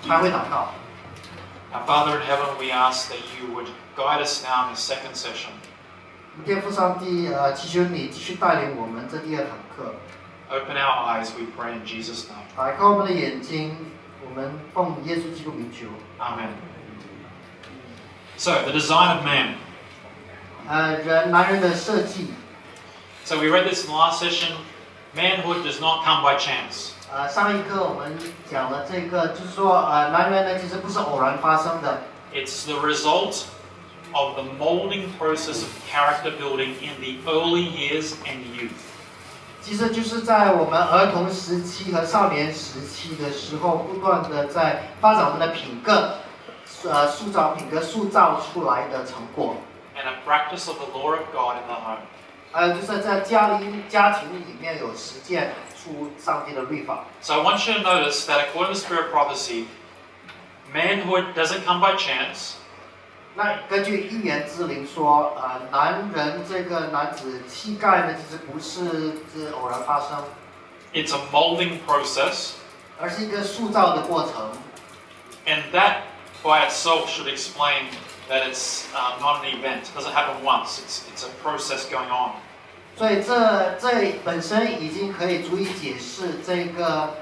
才会祷告。Our Father in heaven, we ask that you would guide us now in the second session. 天父上帝，祈求你继续带领我们这第二堂课。Open our eyes, we pray in Jesus' name. 打开我们的眼睛，我们奉耶稣基督名求。Amen. So, the design of man. 男人的设计。So we read this in the last session. Manhood does not come by chance. 上一课我们讲了这个，就是说，男人呢其实不是偶然发生的。It's the result of the molding process of character building in the early years and youth. 其实就是在我们儿童时期和少年时期的时候，不断的在发展我们的品格，塑造品格塑造出来的成果。And a practice of the law of God in the home. 还有就是在家庭里面有实践出上帝的律法。So I want you to notice that according to Spirit prophecy, manhood doesn't come by chance. 那根据预言之灵说，男人这个男子膝盖呢，其实不是偶然发生。It's a molding process. 而是一个塑造的过程。And that by itself should explain that it's not an event. It doesn't happen once. It's a process going on. 所以这本身已经可以足以解释这个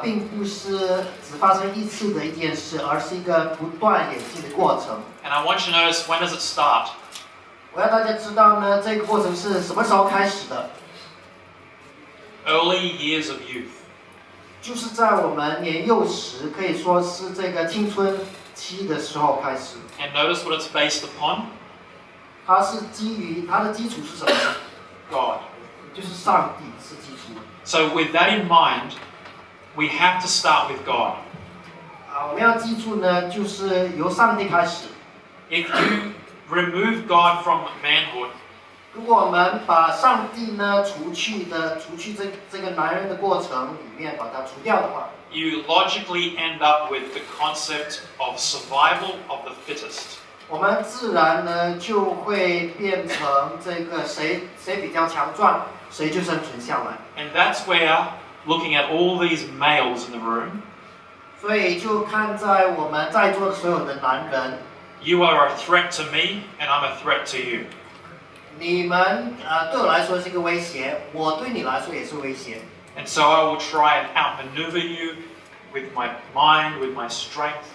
并不是只发生一次的一件事，而是一个不断演进的过程。And I want you to notice, when does it start? 我要大家知道呢，这个过程是什么时候开始的？ Early years of youth. 就是在我们年幼时，可以说是这个青春期的时候开始。And notice what it's based upon? 它是基于它的基础是什么呢？ God. 就是上帝是基础。So with that in mind, we have to start with God. 我们要记住呢，就是由上帝开始。If you remove God from manhood, 如果我们把上帝呢除去这个男人的过程里面把它除掉的话， you logically end up with the concept of survival of the fittest. 我们自然呢就会变成这个谁比较强壮，谁就生存下来。And that's where, looking at all these males in the room, 所以就看在我们在座的所有的男人， you are a threat to me and I'm a threat to you. 你们对我来说是一个威胁，我对你来说也是威胁。And so I will try and outmaneuver you with my mind, with my strength.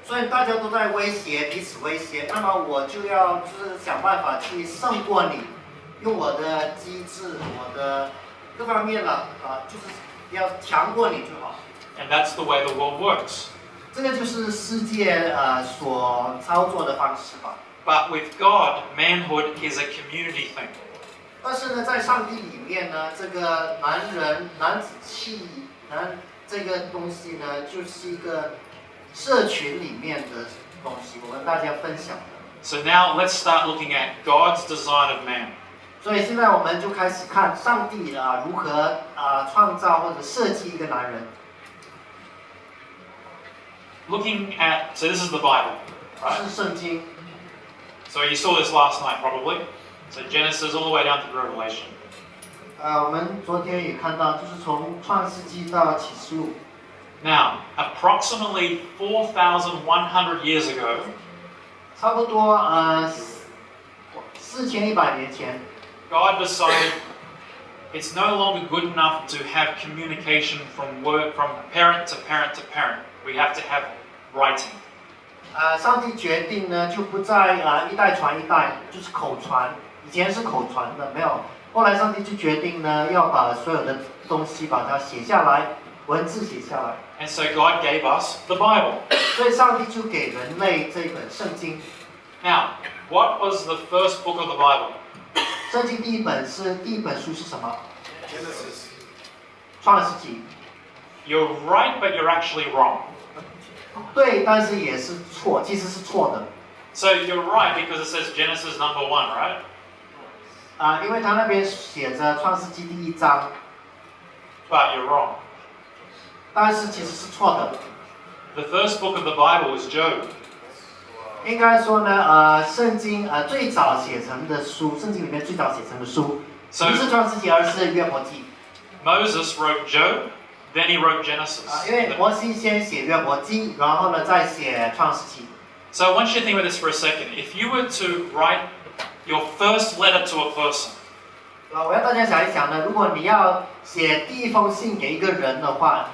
所以大家都在威胁，彼此威胁，那么我就要想办法去胜过你，用我的机智，我的各方面了就是要强过你就好。And that's the way the world works. 这个就是世界所操作的方式吧。But with God, manhood is a community thing. 但是呢，在上帝里面呢，这个男子气这个东西呢，就是一个社群里面的东西，我们大家分享的。So now let's start looking at God's design of man. 所以现在我们就开始看上帝如何创造或者设计一个男人。Looking at, so this is the Bible, 这 right? 是圣经。So you saw this last night probably. So Genesis all the way down to Revelation. 我们昨天也看到，就是从创世纪到启示录。Now, approximately 4,100 years ago, 差不多4100年前， God decided it's no longer good enough to have communication from parent to parent to parent. We have to have writing. 上帝决定呢，就不再一代传一代，就是口传。以前是口传的，没有。后来上帝就决定呢，要把所有的东西把它写下来，文字写下来。And so God gave us the Bible. 所以上帝就给人类这本圣经。Now, what was the first book of the Bible? 圣经第一本书是什么？ Genesis. 创世纪。You're right, but you're actually wrong. 对，但是也是错，其实是错的。So you're right because it says Genesis number 1, right? 因为他那边写着创世纪第1章。But you're wrong. 但是其实是错的。The first book of the Bible is Job. 应该说呢，圣经最早写成的书，圣经里面最早写成的书，不是创世纪，而是约伯记。Moses wrote Job. Then he wrote Genesis. 因为摩西先写约伯记，然后呢再写创世纪。So I want you to think about this for a second. If you were to write your first letter to a person, 我要大家想一想呢，如果你要写第一封信给一个人的话，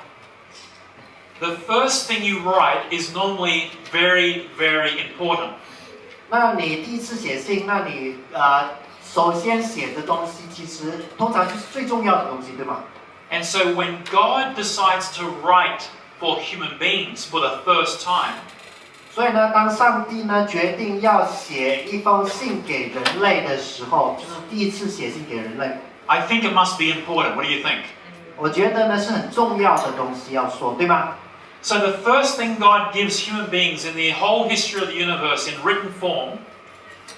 the first thing you write is normally very, very important. 那你第一次写信，那你首先写的东西，其实通常就是最重要的东西，对吗？ And so when God decides to write for human beings for the first time, 所以呢，当上帝呢决定要写一封信给人类的时候，就是第一次写信给人类。 I think it must be important. What do you think? 我觉得呢是很重要的东西要说，对吗？ So the first thing God gives human beings in the whole history of the universe in written form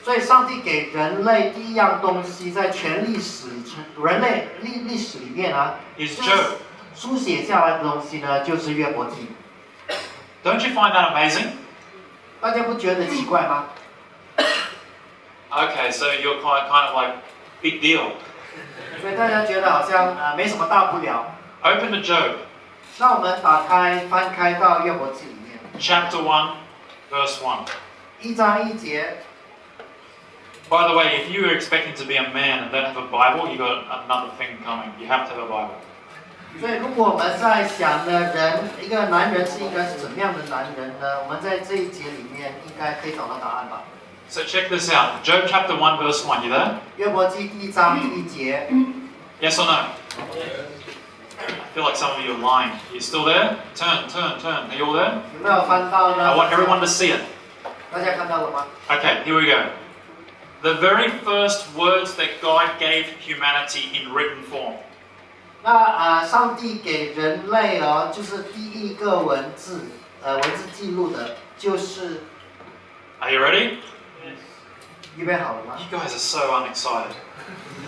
所以上帝给人类第一样东西，在全历史人类历史里面啊， is Job. 书写下来的东西呢，就是约伯记。 Don't you find that amazing? 大家不觉得奇怪吗？ Okay, so you're kind of like, big deal. 所以大家觉得好像没什么大不了。 Open to Job, 那我们翻开到约伯记里面， chapter 1, verse 1. 1章1节。 By the way, if you were expecting to be a man and don't have a Bible, you got another thing coming. You have to have a Bible. 所以，如果我们在想的一个男人是应该是怎么样的男人呢？我们在这一节里面应该可以找到答案吧。 So check this out. Job chapter 1, verse 1. You there? 约伯记1章1节， Yes or no? I feel like some of you are lying. You still there? Turn. Are you all there? 有没有翻到呢？ I want everyone to see it. 大家看到了吗？ Okay, here we go. The very first words that God gave humanity in written form. 那上帝给人类就是第一个文字记录的，就是 Are you ready? 预备好了吗？ You guys are so unexcited.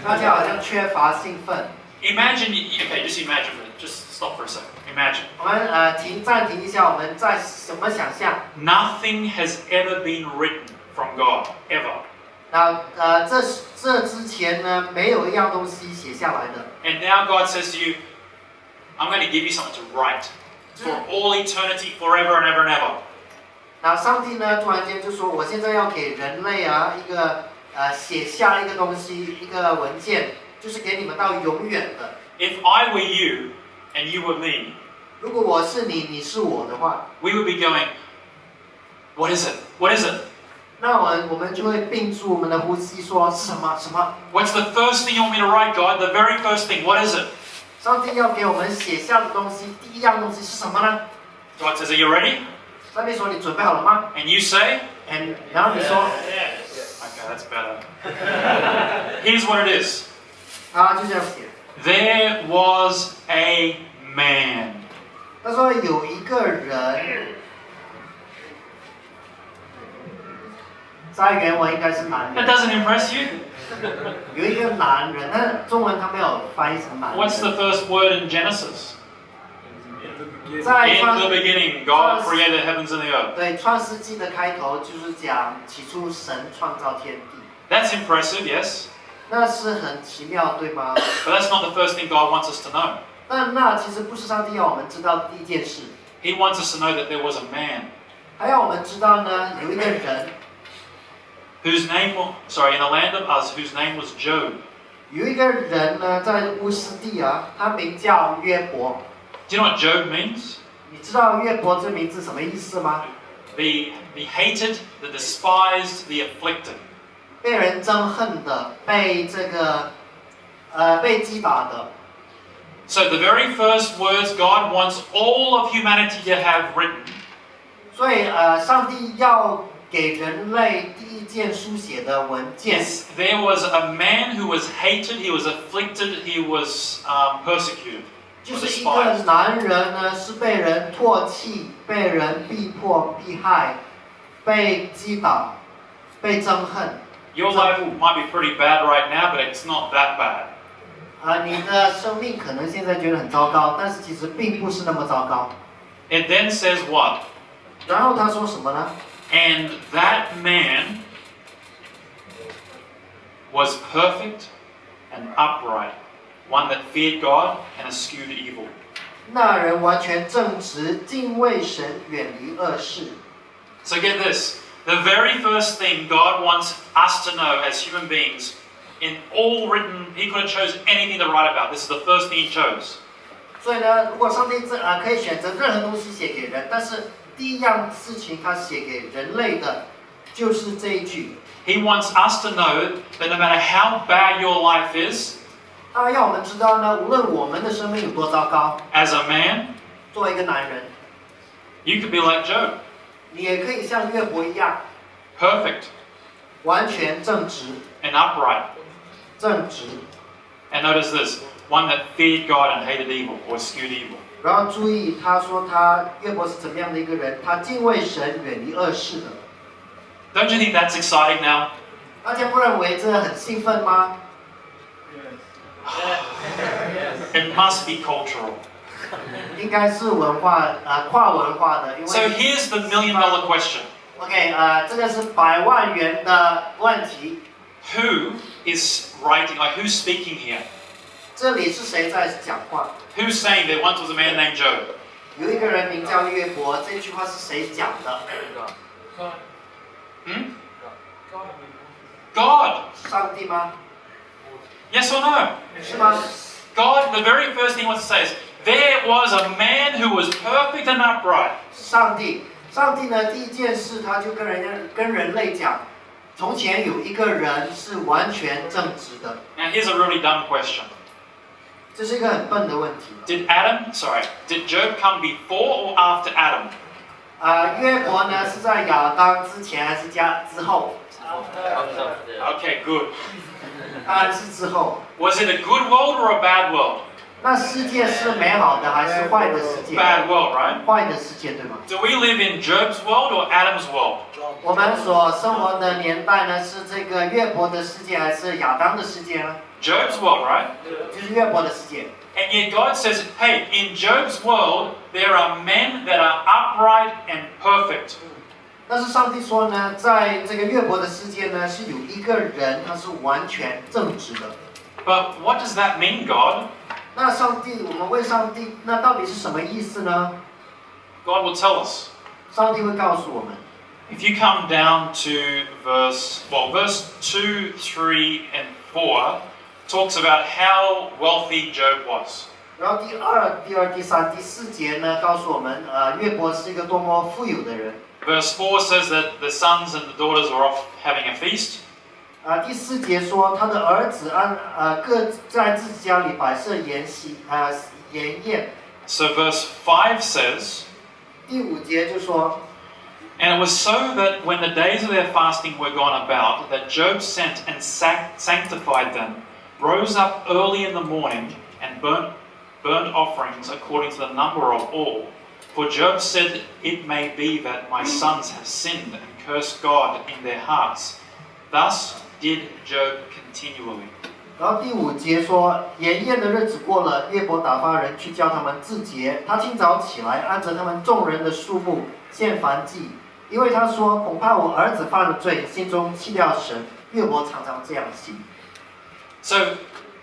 大家好像缺乏兴奋。 Imagine, okay, just imagine it. Just stop for a second. Imagine. 我们暂停一下，我们再怎么想象？ Nothing has ever been written from God, ever. 那这之前呢，没有一样东西写下来的。 And now God says to you, I'm going to give you something to write for all eternity, forever and ever and ever. 那上帝呢，突然间就说：“我现在要给人类一个写下一个东西，一个文件，就是给你们到永远的。 If I were you and you were me, 如果我是你，你是我的话， we would be going, what is it? What is it? 那我们就会屏住我们的呼吸，说什么？ What's the first thing you want me to write, God? The very first thing. What is it? 上帝要给我们写下的东西，第一样东西是什么呢？ God says, are you ready? 上帝说：“你准备好了吗 And you say, 然后你说 okay, that's better. Here's what it is. 他就这样写。 There was a man. 他说有一个人，在原文应该是男 That 人， doesn't impress you? 有一个男人，但中文他没有翻译成男人。 What's the first word in Genesis? 在 In the beginning, God created the heavens and the earth. 对创世纪的开头就是讲起初神创造天地， That's impressive, yes. 那是很奇妙，对吗？ But that's not the first thing God wants us to know. 但那其实不是上帝要我们知道的第一件事， He wants us to know that there was a man 还要我们知道呢，有一个人， whose name, in the land of Uz, whose name was Job. 有一个人呢，在乌斯地他名叫约伯。 Do you know what Job means? 你知道约伯这名字什么意思吗？ The hated, the despised, the afflicted. 被人憎恨的，被被击打的。 So the very first words God wants all of humanity to have written 所以上帝要给人类第一件书写的文件。 Yes, there was a man who was hated, he was afflicted, he was persecuted, 就 or 是一个 despised. 男人呢，是被人唾弃、被人逼迫、迫害、被击打、被憎恨。 Your life might be pretty bad right now, but it's not that bad. 你的生命可能现在觉得很糟糕，但是其实并不是那么糟糕。 It then says what? 然后他说什么呢？ And that man was perfect and upright, one that feared God and eschewed evil. 那人完全正直，敬畏神，远离恶事。 So get this. The very first thing God wants us to know as human beings, in all written, He could have chose anything to write about. This is the first thing He chose. 所以呢，如果上帝可以选择任何东西写给人，但是第一样事情他写给人类的，就是这一句。 He wants us to know that no matter how bad your life is, 他要我们知道呢，无论我们的生命有多糟糕， as a man, 作为一个男人， you could be like Job, 你也可以像约伯一样， perfect 完全正直， and upright. 正直。 And notice this, one that feared God and hated evil, or eschewed evil. 然后注意，他说约伯是怎么样的一个人？他敬畏神，远离恶事的。 Don't you think that's exciting now? 大家不认为这很兴奋吗？ It must be cultural. 应该是跨文化的，因为 So here's the $1,000,000 question. OK 这个是100万元的问题。 Who is writing, like who's speaking here? 这里是谁在讲话？ Who's saying there once was a man named Job? 有一个人名叫约伯，这句话是谁讲的？ Hmm? God. 上帝吗？ Yes or no? 是吗？ God, the very first thing he wants to say is, there was a man who was perfect and upright. 上帝，上帝呢？第一件事，他就跟人类讲，从前有一个人是完全正直的。 Now here's a really dumb question. 这是一个很笨的问题。 Did Job come before or after Adam? 约伯呢是在亚当之前还是之后？ Okay, good. 当然是之后。 Was it a good world or a bad world? 那世界是美好的还是坏的世界？ Bad world, right? 坏的世界，对吗？ Do we live in Job's world or Adam's world? 我们所生活的年代呢，是这个约伯的世界还是亚当的世界呢？ Job's world, right? 就是约伯的世界。 And yet God says, hey, in Job's world, there are men that are upright and perfect. 但是上帝说呢，在这个约伯的世界呢，是有一个人他是完全正直的。 But what does that mean, God? 那上帝，我们问上帝，那到底是什么意思呢？ God will tell us. 上帝会告诉我们。 If you come down to verse 2, 3, and 4, talks about how wealthy Job was. 然后第二、第三、第四节呢，告诉我们，约伯是一个多么富有的人。 Verse 4 says that the sons and the daughters were off having a feast. 第四节说，他的儿子各在自己家里摆设筵宴。 So verse 5 says, 第五节就说， And it was so that when the days of their fasting were gone about, that Job sent and sanctified them, rose up early in the morning, and burnt offerings according to the number of all. For Job said, It may be that my sons have sinned and cursed God in their hearts. Thus did Job continually. 然后第五节说，筵宴的日子过了，约伯打发人去叫他们自洁。他清早起来，按着他们众人的数目献燔祭，因为他说，恐怕我儿子犯了罪，心中弃掉神。约伯常常这样行。 So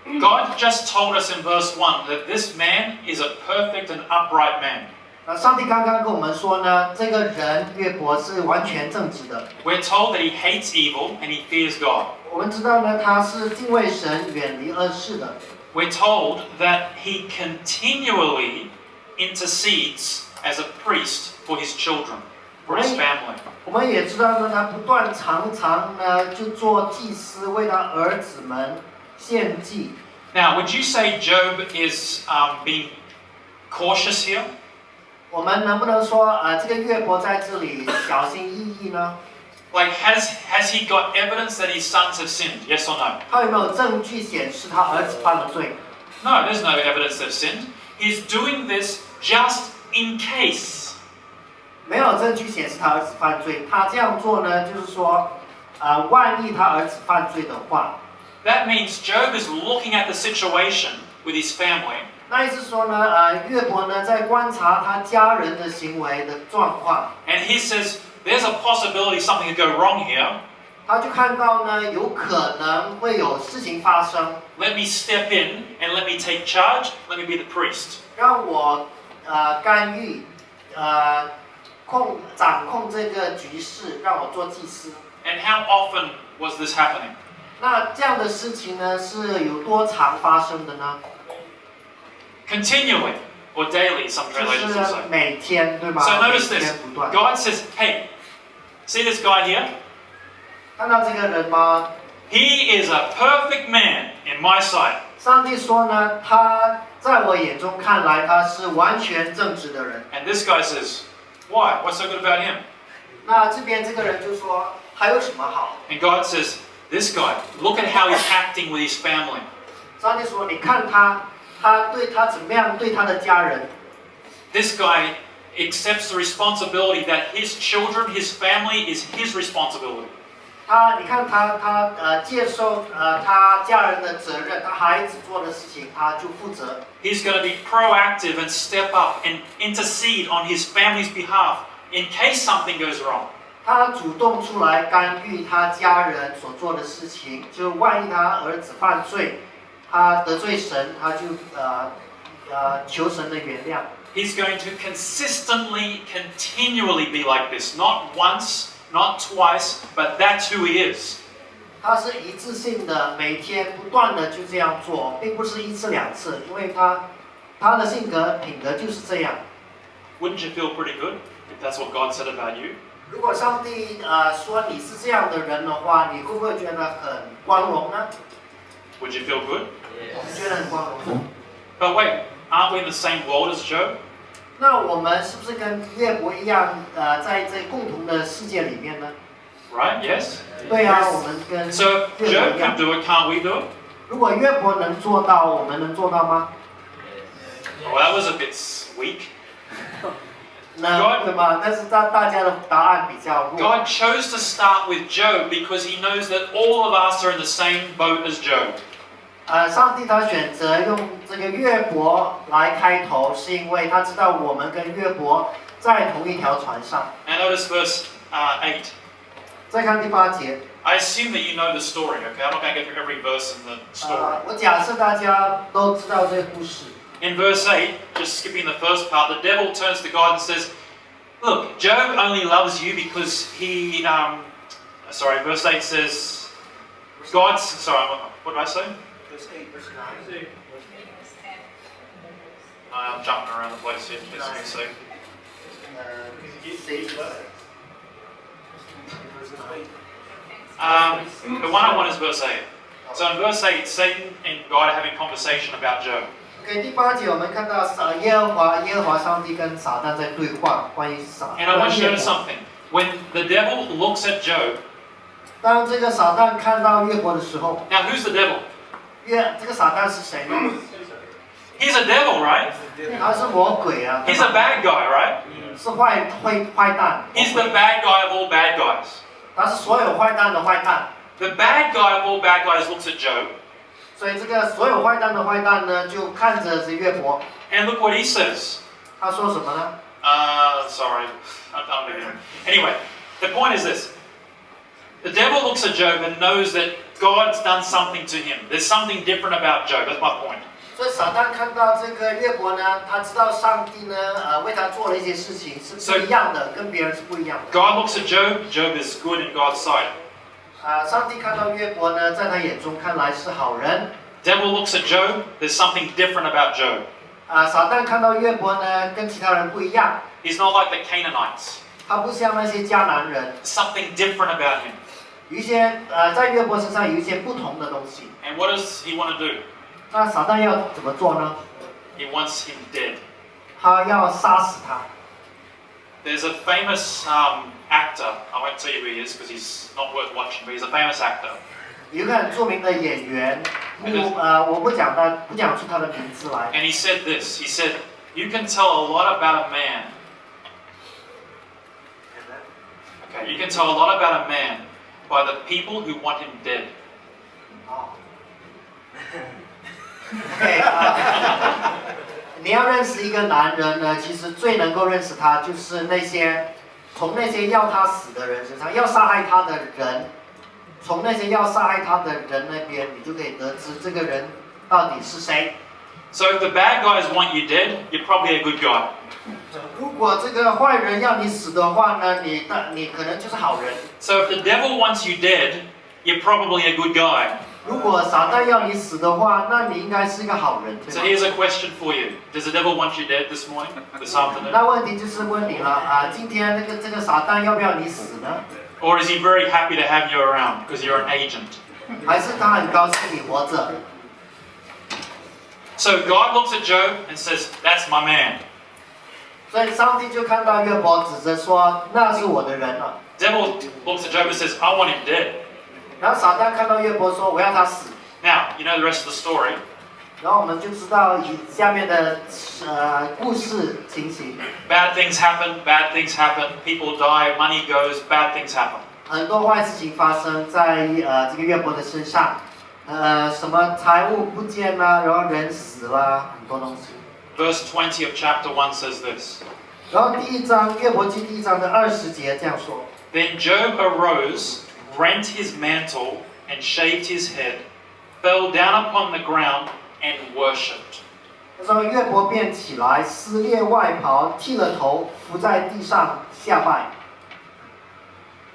God just told us in verse 1 that this man is a perfect and upright man. 上帝刚刚跟我们说呢，这个人约伯是完全正直的。 We're told that he hates evil and he fears God. 我们知道呢，他是敬畏神、远离恶事的。 We're told that he continually intercedes as a priest for his children, for his family. 我们也知道呢，他不断常常呢就做祭司，为他儿子们献祭。 Now, would you say Job is being cautious here? 我们能不能说这个约伯在这里小心翼翼呢？ Like, has he got evidence that his sons have sinned? Yes or no? 他有没有证据显示他儿子犯了罪？ No, there's no evidence they've sinned. He's doing this just in case. 没有证据显示他儿子犯罪。他这样做呢，就是说，万一他儿子犯罪的话， That means Job is looking at the situation with his family. 那意思说呢，约伯呢在观察他家人的行为的状况。 And he says, there's a possibility something could go wrong here. 他就看到呢，有可能会有事情发生， Let me step in and let me take charge. Let me be the priest. 让我干预，掌控这个局势，让我做祭司。 And how often was this happening? 那这样的事情呢，是有多常发生的呢？ Continually or daily, some 就 translations will 是 say. 每天，对吧？ So 每 notice 天 this. 不断。 God says, hey, see this guy here? 看到这个人吗？ He is a perfect man in my sight. 上帝说呢，他在我眼中看来，他是完全正直的人。 And this guy says, why? What's so good about him? 那这边这个人就说，还有什么好？ And God says, this guy, look at how he's acting with his family. 上帝说，你看他，他对他怎么样对他的家人？ This guy accepts the responsibility that his children, his family is his responsibility. 你看他接受他家人的责任，他孩子做的事情，他就负责。 He's going to be proactive and step up and intercede on his family's behalf in case something goes wrong. 他主动出来干预他家人所做的事情，就万一他儿子犯罪，他得罪神，他就求神的原谅。 He's going to consistently, continually be like this. Not once, not twice, but that's who he is. 他是一致性的，每天不断的就这样做，并不是一次两次，因为他的性格品格就是这样。 Wouldn't you feel pretty good if that's what God said about you? 如果上帝说你是这样的人的话，你会不会觉得很光荣呢？ Would you feel good? 你觉得很光荣。 But wait, aren't we in the same world as Job? 那我们是不是跟约伯一样，在这共同的世界里面呢？ Right? Yes? 对啊，我们跟 So 约伯 Job 一样 can。do it, can't we do it? 如果约伯能做到，我们能做到吗？ Oh, that was a bit weak. 能，对吗？但是大家的答案比较弱。 God chose to start with Job because he knows that all of us are in the same boat as Job. 上帝他选择用这个约伯来开头，是因为他知道我们跟约伯在同一条船上。 And notice verse 8. 再看第8节， I assume that you know the story, okay? I'm not going to go through every verse in the story. 我假设大家都知道这个故事。 In verse 8, just skipping the first part, the devil turns to God and says, look, Job only loves you because he, verse 8 says, God's, what did I say? I'm jumping around the place here. Let me see. The one I want is verse 8. So in verse 8, Satan and God are having a conversation about Job. OK， 第8节我们看到耶和华上帝跟撒旦在对话，关于And I want you to notice something. When the devil looks at Job, 当这个撒旦看到约伯的时候， now who's the devil? 这个撒旦是谁呢？ He's a devil, right? 他是魔鬼啊， He's a bad guy, right? 是坏蛋。 He's the bad guy of all bad guys. 他是所有坏蛋的坏蛋。 The bad guy of all bad guys looks at Job, 所以这个所有坏蛋的坏蛋呢，就看着这约伯， and look what he says. 他说什么呢？ Sorry, I'm moving on. Anyway, the point is this. The devil looks at Job and knows that God's done something to him. There's something different about Job. That's my point. 所以撒旦看到这个约伯呢，他知道上帝呢，为他做了一些事情是不一样的，跟别人是不一样的。 God looks at Job. Job is good in God's sight. 上帝看到约伯呢，在他眼中看来是好人。 Devil looks at Job. There's something different about Job. 撒旦看到约伯呢，跟其他人不一样， He's not like the Canaanites. 他不像那些迦南人， Something different about him. 有一些在约伯身上有一些不同的东西。 And what does he want to do? 那撒旦要怎么做呢？ He wants him dead. 他要杀死他。 There's a famous actor. I won't tell you who he is because he's not worth watching, but he's a famous actor. 有一个很著名的演员，我不讲出他的名字来。 And he said this. He said, "You can tell a lot about a man. Okay, you can tell a lot about a man by the people who want him dead." 你要认识一个男人呢，其实最能够认识他，就是从那些要他死的人身上，要杀害他的人从那些要杀害他的人那边，你就可以得知这个人到底是谁。So if the bad guys want you dead, you're probably a good guy. 如果这个坏人要你死的话呢，你可能就是好人。So if the devil wants you dead, you're probably a good guy. 如果撒旦要你死的话，那你应该是一个好人，对 So 吧？ here's a question for you. Does the devil want you dead this morning, this afternoon? 那问题就是问你了啊，今天这个撒旦要不要你死呢？ Or is he very happy to have you around because you're an agent? 还是他很高兴你活着？ So God looks at Job and says, that's my man. 所以上帝就看到约伯，指着说那是我的人了。 Devil looks at Job and says, I want him dead. 然后撒旦看到约伯说我要他死。 Now, you know the rest of the story. 然后我们就知道下面的故事情形。 Bad things happen, people die, money goes, bad things happen. 很多坏事情发生在这个约伯的身上，什么财物不见啦，然后人死啦，很多东西。 Verse 20 of chapter 1 says this. 然后第1章约伯记第1章的20节这样说。 Then Job arose, rent his mantle, and shaved his head, fell down upon the ground, and worshipped. 他说约伯便起来，撕裂外袍，剃了头，伏在地上下拜。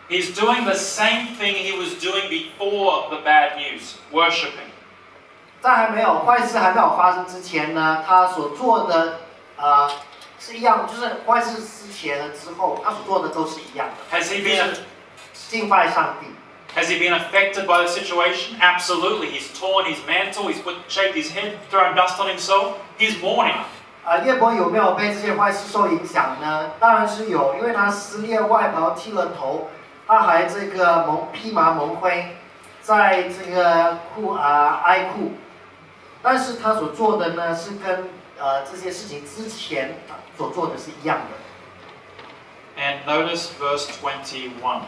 He's doing the same thing he was doing before the bad news, worshipping. 在坏事还没有发生之前呢，他所做的是一样，就是坏事之前和之后，他所做的都是一样的。 Has he been 敬拜上帝。 Has he been affected by the situation? Absolutely. He's torn his mantle, he's shaved his head, thrown dust on himself. He's mourning. 约伯有没有被这些坏事受影响呢？当然是有，因为他撕裂外袍，剃了头，他还这个披麻蒙灰，在这个哀哭。但是他所做的呢，是跟这些事情之前所做的是一样的。 And notice verse 21.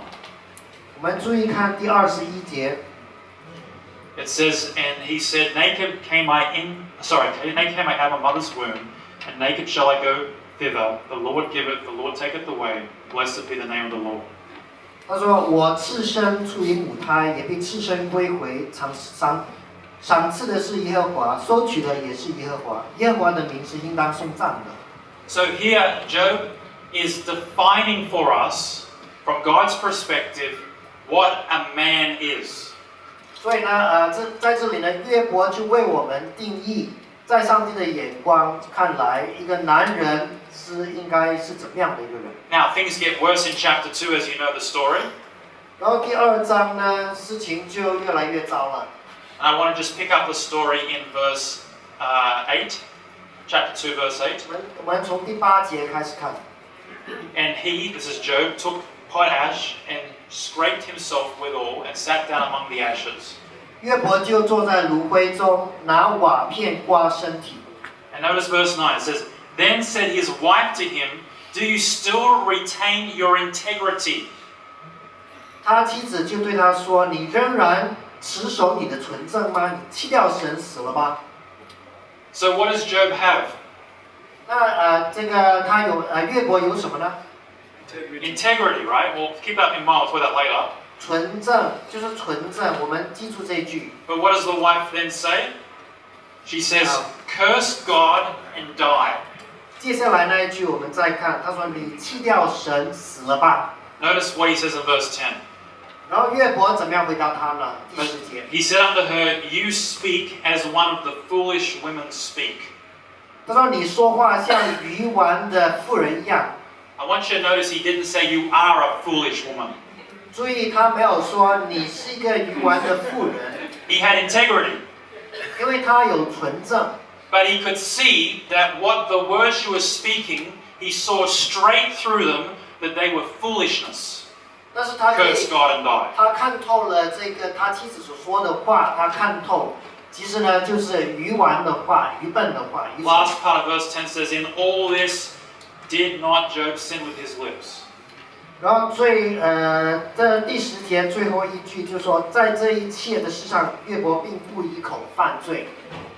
我们注意看第21节。 It says, and he said, naked came I out of my mother's womb, and naked shall I go thither. The Lord giveth, the Lord taketh away. Blessed be the name of the Lord. 他说：“我赤身出于母胎，也必赤身归回。赏赐的是耶和华，收取的也是耶和华。耶和华的名是应当颂赞的。” So here, Job is defining for us, from God's perspective, what a man is. 所以呢，在这里呢，约伯就为我们定义，在上帝的眼光看来，一个男人应该是怎么样的一个人。 Now, things get worse in chapter 2, as you know the story. 然后第2章呢，事情就越来越糟了。 And I want to just pick up the story in verse 8, chapter 2, verse 8. 我们从第8节开始看。 And he, this is Job, took potash and scraped himself withal and sat down among the ashes. 约伯就坐在炉灰中，拿瓦片刮身体。 And notice verse 9, it says, Then said his wife to him, Do you still retain your integrity? 他妻子就对他说：“你仍然持守你的纯正吗？你弃掉神死了吗？” So what does Job have? 那这个他有约伯有什么呢？ Integrity, right? We'll keep that in mind. We'll talk about that later. 纯正就是纯正，我们记住这一句。 But what does the wife then say? She says, Curse God and die. 接下来那一句我们再看，他说：“你弃掉神死了吧。” Notice what he says in verse 10. 然后约伯怎么样回答他呢？第10节， He said unto her, You speak as one of the foolish women speak. 他说：“你说话像愚顽的妇人一样。” I want you to notice he didn't say you are a foolish woman. 注意，他没有说你是一个愚顽的妇人， He had integrity. 因为他有纯正。 But he could see that what the words she was speaking, he saw straight through them that they were foolishness. 但是他 Curse God and die. 他看透了这个他妻子所说的话，他看透，其实呢就是愚顽的话、愚笨的话。愚蠢 Last part of verse 10 says, In all this did not Job sin with his lips. 然后这第10节最后一句就说，在这一切的事上，约伯并不以口犯罪。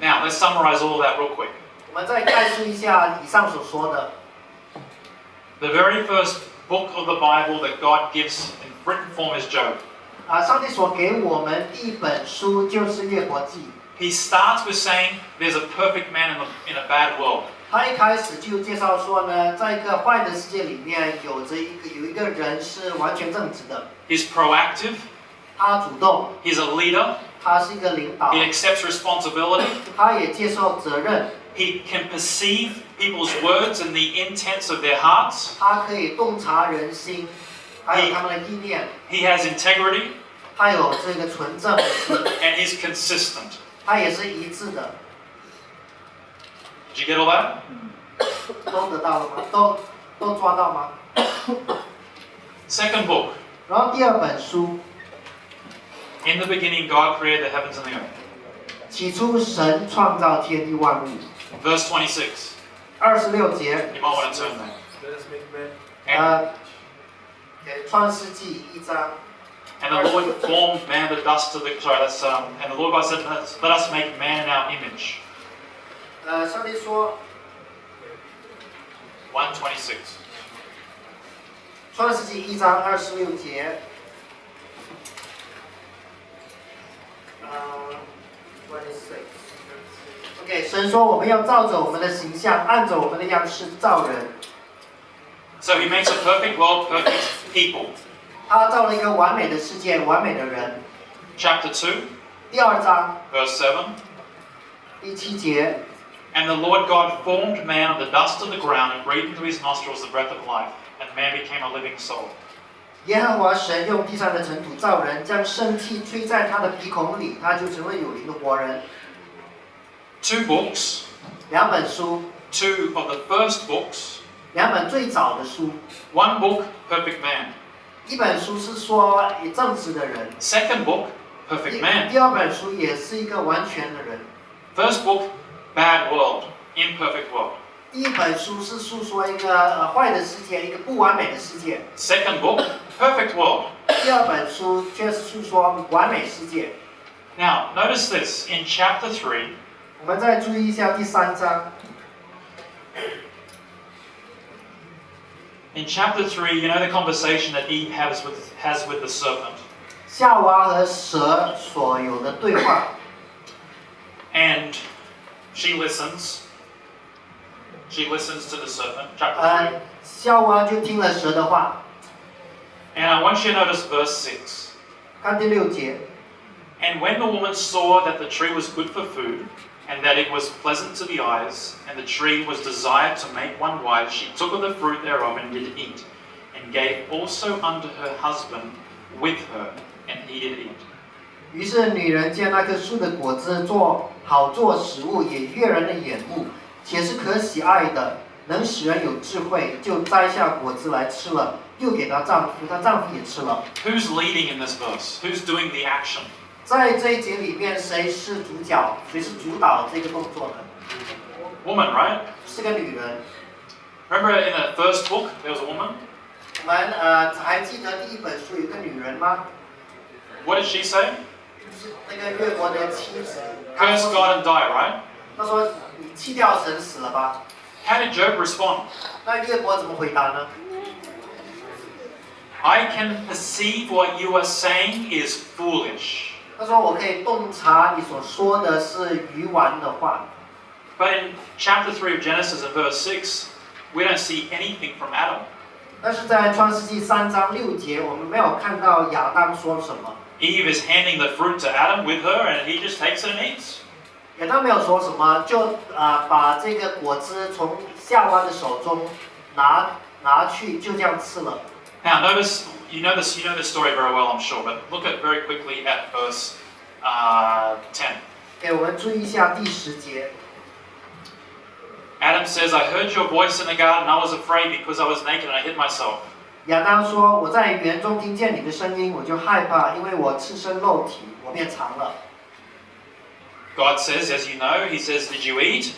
Now, let's summarize all of that real quick. 我们再概述一下以上所说的。 The very first book of the Bible that God gives in written form is Job. 上帝所给我们第一本书就是列国记。He starts with saying there's a perfect man in a bad world. 他一开始就介绍说呢，在一个坏的世界里面，有一个人是完全正直的。He's proactive. 他主动。He's a leader. 他是一个领导。He accepts responsibility. 他也接受责任。He can perceive people's words and the intents of their hearts. 他可以洞察人心，还有他们的意念。He has integrity. 他有这个纯正的心。And he's consistent. 他也是一致的。Did you get all that? 都得到了吗？都抓到吗 Second book. 然后第二本书。In the beginning, God created the heavens and the earth. 起初神创造天地万物。Verse 26. 26节。You might want to turn there. 创世纪1章。And the Lord formed man the dust of the and the Lord God said, "Let us make man in our image." 上帝说。1:26. 创世纪1章26节。OK， 神说我们要照着我们的形象，按着我们的样式造人。So he makes a perfect world, perfect people. 他造了一个完美的世界，完美的人。Chapter 2. 第2章。Verse 7. 第7节。And the Lord God formed man of the dust of the ground and breathed into his nostrils the breath of life, and man became a living soul. 耶和华神用地上的尘土造人，将生气吹在他的鼻孔里，他就成为有灵的活人。2 books. 2本书。2 of the first books. 2本最早的书。1 book, perfect man. 一本书是说正直的人。Second book, perfect man. 第2本书也是一个完全的人。First book, bad world, imperfect world. 第1本书是诉说一个坏的世界，一个不完美的世界。Second book, perfect world. 第2本书却是诉说完美世界。Now, notice this in chapter 3. 我们再注意一下第3章。In chapter 3, you know the conversation that Eve has with the serpent. 夏娃和蛇所有的对话。And she listens. She listens to the serpent. Chapter 3. 夏娃就听了蛇的话。And I want you to notice verse 6. 看第6节。And when the woman saw that the tree was good for food, and that it was pleasant to the eyes, and the tree was desired to make one wise, she took of the fruit thereof and did eat, and gave also unto her husband with her, and he did eat. 于是女人见那棵树的果子好做食物，也悦人的眼目，且是可喜爱的，能使人有智慧，就摘下果子来吃了，又给她丈夫，她丈夫也吃了。Who's leading in this verse? Who's doing the action? 在这一节里面，谁是主角？谁是主导这个动作的 Woman, right? 是个女人。Remember in the first book there was a woman? 我们还记得第1本书有个女人吗？ What did she say? 就是那个约伯的妻子。Curse God and die, right? 她说：“你弃掉神死了吧。” How did Job respond? 那约伯怎么回答呢？ I can perceive what you are saying is foolish. 他说：“我可以洞察你所说的是愚顽的话。” But in chapter 3 of Genesis and verse 6, we don't see anything from Adam. 但是在创世纪3章6节，我们没有看到亚当说什么。Eve is handing the fruit to Adam with her, and he just takes it and eats. 亚当没有说什么，就把这个果子从夏娃的手中拿去，就这样吃了。 Now notice, you know this story very well, I'm sure, but look at very quickly at verse 10. 给我们注意一下第10节。 Adam says, I heard your voice in the garden, and I was afraid because I was naked and I hid myself. 亚当说：“我在园中听见你的声音，我就害怕，因为我赤身露体，我便藏了。” God says, as you know, he says, did you eat?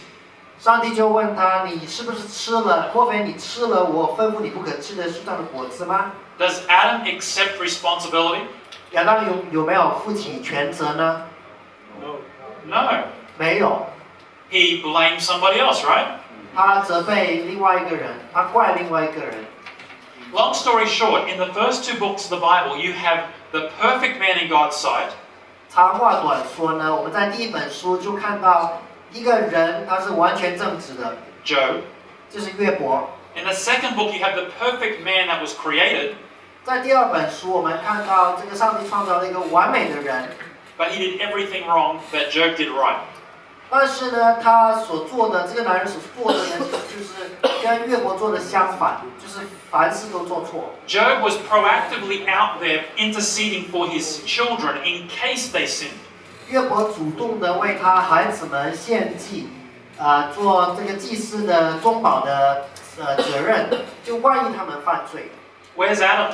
上帝就问他：“你是不是吃了？莫非你吃了我吩咐你不可吃的树上的果子吗？” Does Adam accept responsibility? 亚当有没有负起全责呢？ No. 没有， He blames somebody else, right? 他责备另外一个人，他怪另外一个人。Long story short, in the first 2 books of the Bible, you have the perfect man in God's sight. 长话短说呢，我们在第一本书就看到一个人，他是完全正直的， Job. 就是约伯。 In the second book, you have the perfect man that was created, 在第二本书，我们看到这个上帝创造了一个完美的人， but he did everything wrong that Job did right. 但是呢，他所做的这个男人所做的呢，就是跟约伯做的相反，就是凡事都做错。 Job was proactively out there interceding for his children in case they sinned. 约伯主动的为他孩子们献祭，做这个祭司的中保的责任，就万一他们犯罪。 Where's Adam?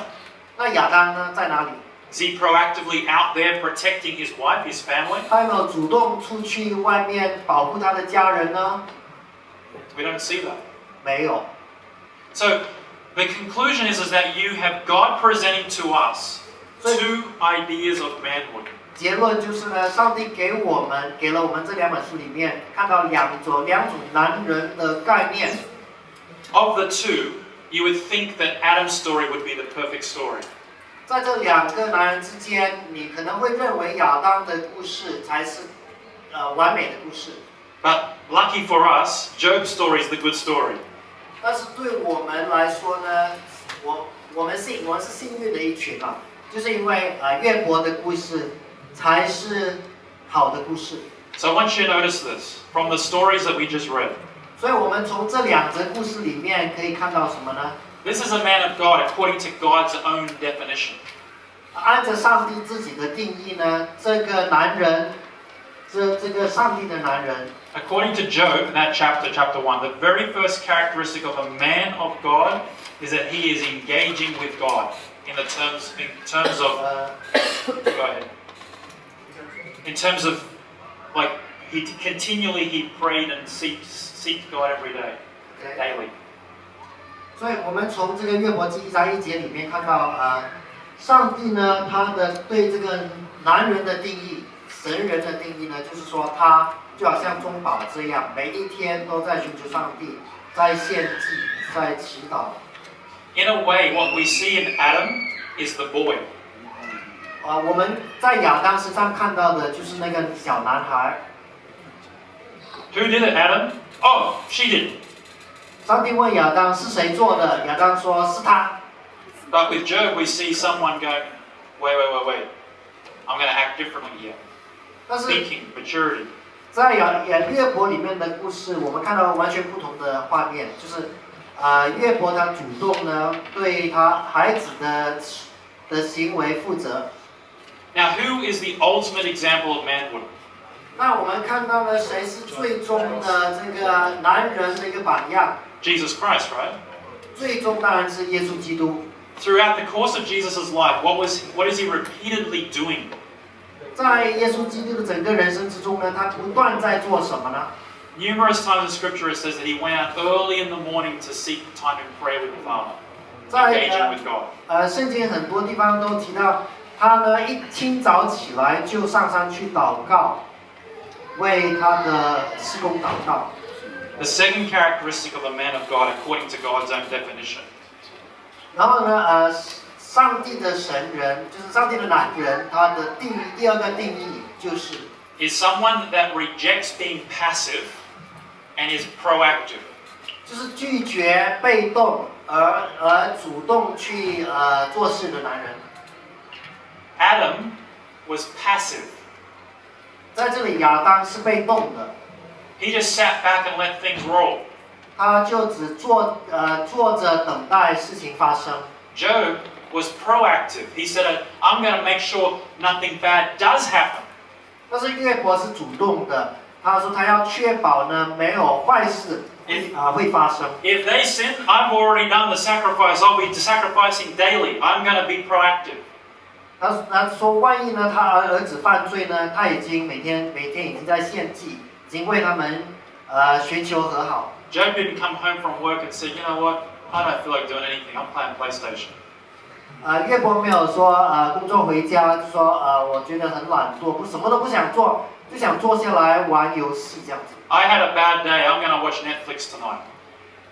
那亚当呢，在哪里？ Is he proactively out there protecting his wife, his family? 他有没有主动出去外面保护他的家人呢？ We don't see that. 没有。 So the conclusion is that you have God presenting to us 2 ideas of manhood. 结论就是呢，上帝给了我们这2本书里面看到两种男人的概念。 Of the 2, you would think that Adam's story would be the perfect story. 在这2个男人之间，你可能会认为亚当的故事才是完美的故事。 But lucky for us, Job's story is the good story. 但是对我们来说呢，我们是幸运的一群啊，就是因为约伯的故事才是好的故事。 So I want you to notice this from the stories that we just read. 所以我们从这2则故事里面可以看到什么呢？ This is a man of God according to God's own definition. 按着上帝自己的定义呢，这个男人，这个上帝的男人。 According to Job, in that chapter 1, the very first characteristic of a man of God is that he is engaging with God in terms of go ahead. In terms of like he prayed and seeked God every day, daily. 所以我们从这个约伯记1章1节里面看到上帝呢，他的对这个男人的定义，神人的定义呢，就是说他就好像中保这样，每一天都在寻求上帝，在献祭，在祈祷。In a way, what we see in Adam is the boy. 我们在亚当身上看到的就是那个小男孩。Who did it, Adam? Oh, she did. 上帝问亚当是谁做的？亚当说是他。But with Job, we see someone going, wait. I'm going to act differently here. 但是 Thinking, maturity. 在约伯里面的故事，我们看到完全不同的画面，就是约伯他主动呢对他孩子的行为负责。Now, who is the ultimate example of manhood? 那我们看到呢，谁是最终的这个男人的一个榜样？ Jesus Christ, right? 最终当然是耶稣基督。Throughout the course of Jesus' life, what is he repeatedly doing? 在耶稣基督的整个人生之中呢，他不断在做什么呢？ Numerous times in Scripture it says that he went out early in the morning to seek time in prayer with the Father, 在 engaging with God. 圣经很多地方都提到，他呢一清早起来就上山去祷告，为他的事工祷告。The second characteristic of a man of God, according to God's own definition, 然后呢，上帝的神人就是上帝的男人，他的定义第2个定义就是 is someone that rejects being passive and is proactive. 就是拒绝被动而主动去做事的男人。Adam was passive. 在这里，亚当是被动的， He just sat back and let things roll. 他就只坐着等待事情发生。 Job was proactive. He said, I'm going to make sure nothing bad does happen. 但是约伯是主动的，他说他要确保呢没有坏事会发生。 If they sin, I've already done the sacrifice. I'll be sacrificing daily. I'm going to be proactive. 他说万一呢他儿子犯罪呢，他已经每天已经在献祭，已经为他们寻求和好。 Job didn't come home from work and say, you know what, I don't feel like doing anything. I'm playing PlayStation. 约伯没有说工作回家就说我觉得很懒惰，什么都不想做，就想坐下来玩游戏这样子。 I had a bad day. I'm going to watch Netflix tonight.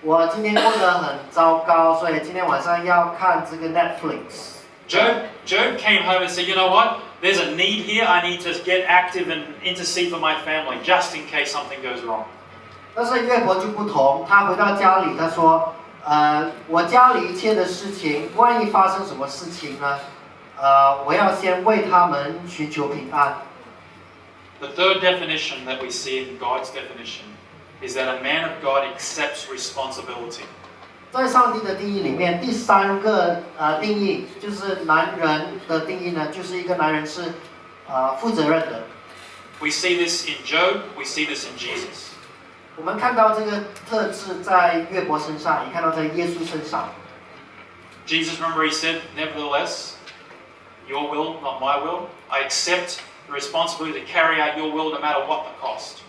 我今天过得很糟糕，所以今天晚上要看这个 Netflix。 Job came home and said, you know what? There's a need here. I need to get active and intercede for my family, just in case something goes wrong. 但是约伯就不同，他回到家里，他说，我家里一切的事情，万一发生什么事情呢？我要先为他们寻求平安。 The third definition that we see in God's definition is that a man of God accepts responsibility. 在上帝的定义里面，第三个定义就是男人的定义呢，就是一个男人是负责任的。 We see this in Job, we see this in Jesus. 我们看到这个特质在约伯身上，也看到在耶稣身上。 Jesus, remember, he said, nevertheless, your will, not my will. I accept the responsibility to carry out your will no matter what the cost.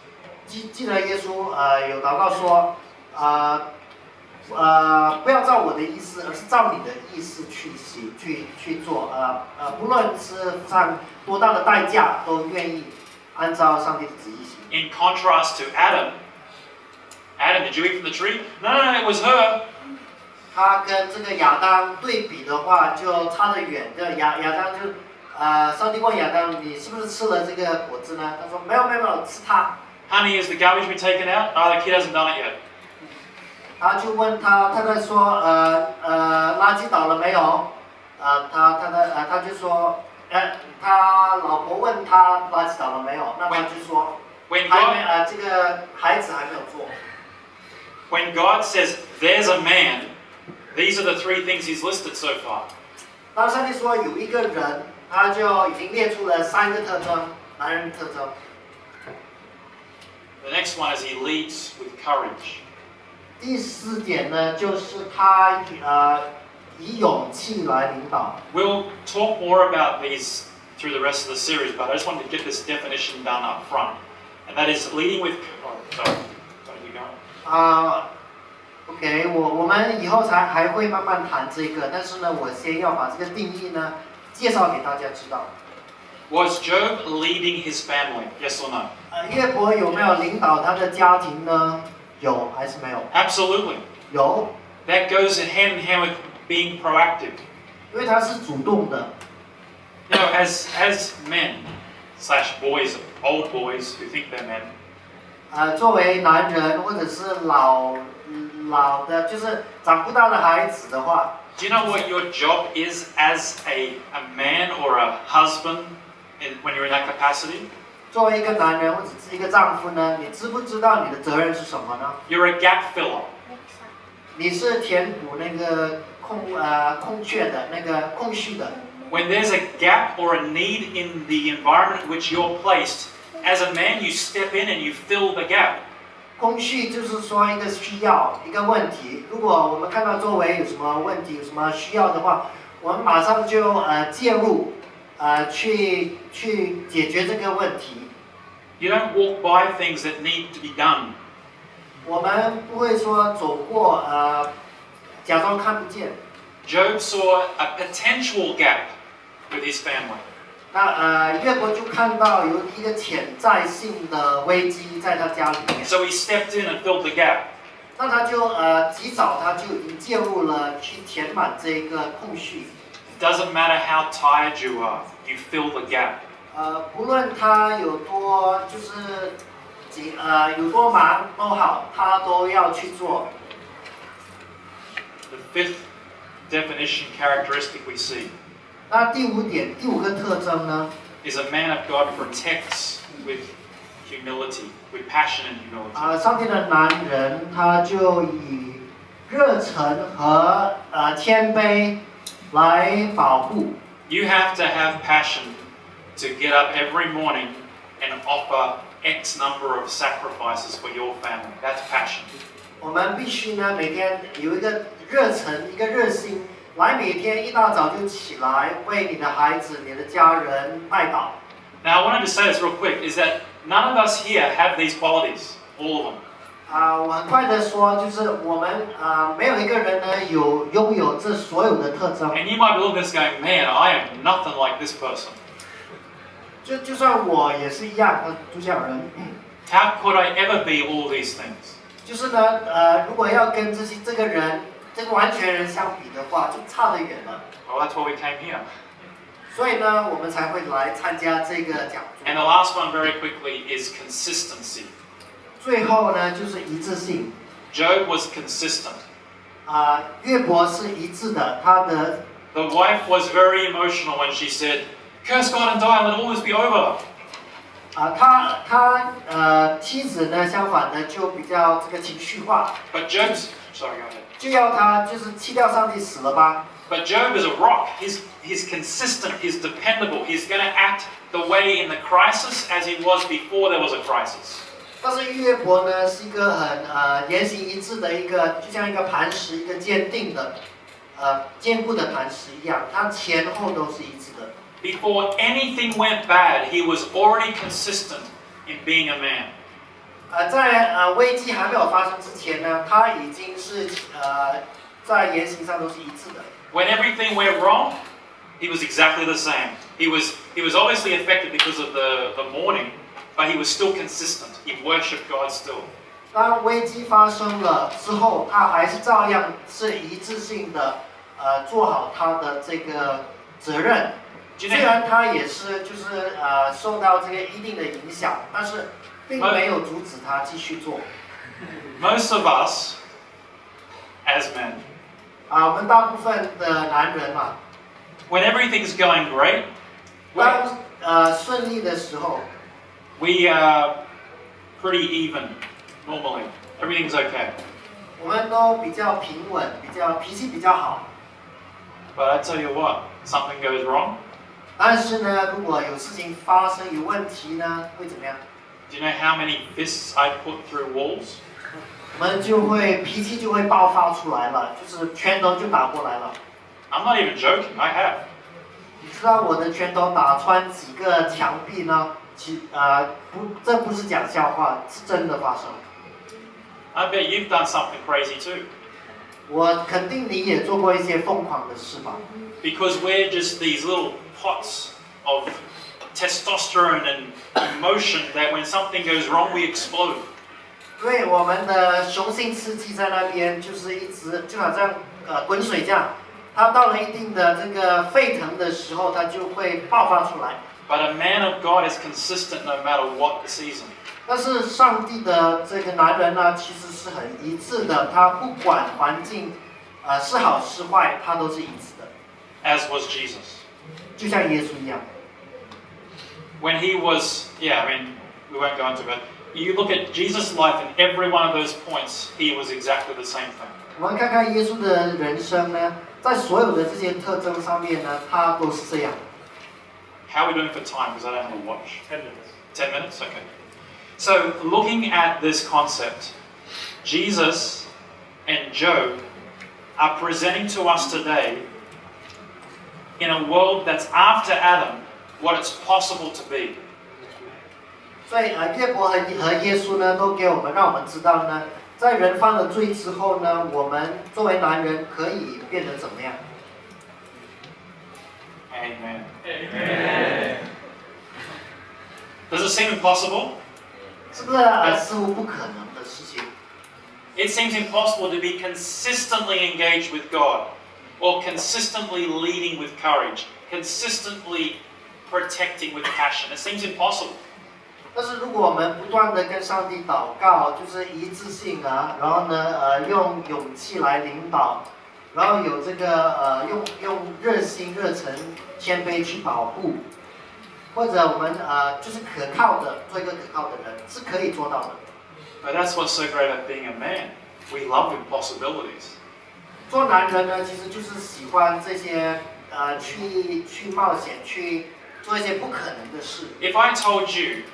记得耶稣有祷告说，不要照我的意思，而是照你的意思去做，不论是付上多大的代价，都愿意按照上帝的旨意行。 In contrast to Adam, did you eat from the tree? No, it was her. 他跟这个亚当对比的话，就差得远。就亚当就，上帝问亚当，你是不是吃了这个果子呢？他说没有，是他。 Honey, has the garbage been taken out? No, the kid hasn't done it yet. 他就问他在说，垃圾倒了没有？他就说，他老婆问他垃圾倒了没有？那他就说，这个孩子还没有做。 When God says, there's a man, these are the three things he's listed so far. 当上帝说有一个人，他就已经列出了3个特征，男人的特征。 The next one is he leads with courage. 第4点呢，就是他以勇气来领导。 We'll talk more about these through the rest of the series, but I just wanted to get this definition done up front. And that is leading with... sorry, you go. OK， 我们以后还会慢慢谈这个，但是呢，我先要把这个定义呢介绍给大家知道。 Was Job leading his family? Yes or no? 约伯有没有领导他的家庭呢？有还是没有？ Absolutely. 有。 That goes hand in hand with being proactive. 因为他是主动的。 You know, as men / boys, old boys who think they're men. 作为男人或者是老的，就是长不大的孩子的话。 Do you know what your job is as a man or a husband when you're in that capacity? 作为一个男人或者是一个丈夫呢，你知不知道你的责任是什么呢？ You're a gap filler. 你是填补那个空缺的那个空隙的。 When there's a gap or a need in the environment in which you're placed, as a man you step in and you fill the gap. 空隙就是说一个需要一个问题，如果我们看到周围有什么问题有什么需要的话，我们马上就介入，去解决这个问题。 You don't walk by things that need to be done. 我们不会说走过假装看不见。 Job saw a potential gap with his family. 那约伯就看到有一个潜在性的危机在他家里面。 So he stepped in and filled the gap. 那他就及早他就已经介入了，去填满这个空隙。 It doesn't matter how tired you are, you fill the gap. 不论他有多有多忙都好，他都要去做。 The fifth definition characteristic we see 那第5个特征呢？ is a man of God protects with humility, with passion and humility. 上帝的男人他就以热忱和谦卑来保护。 You have to have passion to get up every morning and offer X number of sacrifices for your family. That's passion. 我们必须呢每天有一个热忱，一个热心，来每天一大早就起来为你的孩子、你的家人代祷。 Now, I wanted to say this real quick, is that none of us here have these qualities, all of them. 我很快的说，就是我们没有一个人呢拥有这所有的特征。 And you might be looking at this going, man, I am nothing like this person. 就算我也是一样，就这样人。How could I ever be all these things? 就是呢，如果要跟这个人，这个完全人相比的话，就差得远了。Well, that's why we came here. 所以呢，我们才会来参加这个讲座。 And the last one, very quickly, is consistency. 最后呢，就是一致性。 Job was consistent. 约伯是一致的，他的 The wife was very emotional when she said, "Curse God and die, let all this be over." 妻子呢，相反的就比较这个情绪化， But Job's sorry, go ahead. 就要他就是弃掉上帝死了吧。 But Job is a rock. He's consistent. He's dependable. He's going to act the way in the crisis as he was before there was a crisis. 但是约伯呢，是一个很言行一致的一个，就像一个磐石，一个坚定的坚固的磐石一样，他前后都是一致的。 Before anything went bad, he was already consistent in being a man. 在危机还没有发生之前呢，他已经是在言行上都是一致的。 When everything went wrong, he was exactly the same. He was obviously affected because of the mourning, but he was still consistent. He worshipped God still. 当危机发生了之后，他还是照样是一致性的做好他的这个责任。虽然他也是就是受到这个一定的影响，但是并没有阻止他继续做。 Most of us, as men, 我们大部分的男人嘛， when everything's going great, 当顺利的时候， we are pretty even normally. Everything's okay. 我们都比较平稳，脾气比较好。 But I tell you what, something goes wrong. 但是呢，如果有事情发生有问题呢，会怎么样？ Do you know how many fists I put through walls? 我们就会脾气就会爆发出来了，就是拳头就打过来了。 I'm not even joking. I have. 你知道我的拳头打穿几个墙壁呢？这不是讲笑话，是真的发生。 I bet you've done something crazy too. 我肯定你也做过一些疯狂的事吧？ Because we're just these little pots of testosterone and emotion that when something goes wrong, we explode. 因为我们的雄性刺激在那边，就是一直就好像滚水这样，它到了一定的这个沸腾的时候，它就会爆发出来。 But a man of God is consistent no matter what the season. 但是上帝的这个男人呢，其实是很一致的，他不管环境是好是坏，他都是一致的， As was Jesus. 就像耶稣一样。 When he was, yeah, I mean, we won't go into it. You look at Jesus' life and every one of those points, he was exactly the same thing. 我们看看耶稣的人生呢，在所有的这些特征上面呢，他都是这样。 How are we doing for time? Because I don't have a watch. 10 minutes. 10 minutes? Okay. So, looking at this concept, Jesus and Job are presenting to us today, in a world that's after Adam, what it's possible to be. 所以约伯和耶稣呢，都给我们让我们知道呢，在人犯了罪之后呢，我们作为男人可以变得怎么样？ Amen. Amen. Does it seem impossible? 是不是似乎不可能的事情？ It seems impossible to be consistently engaged with God, or consistently leading with courage, consistently protecting with passion. It seems impossible. 但是如果我们不断的跟上帝祷告，就是一致性然后呢用勇气来领导，然后有这个用热心、热忱、谦卑去保护，或者我们就是可靠的，做一个可靠的人，是可以做到的。 But that's what's so great about being a man. We love impossibilities. 做男人呢，其实就是喜欢这些去冒险，去做一些不可能的事。 If I told you,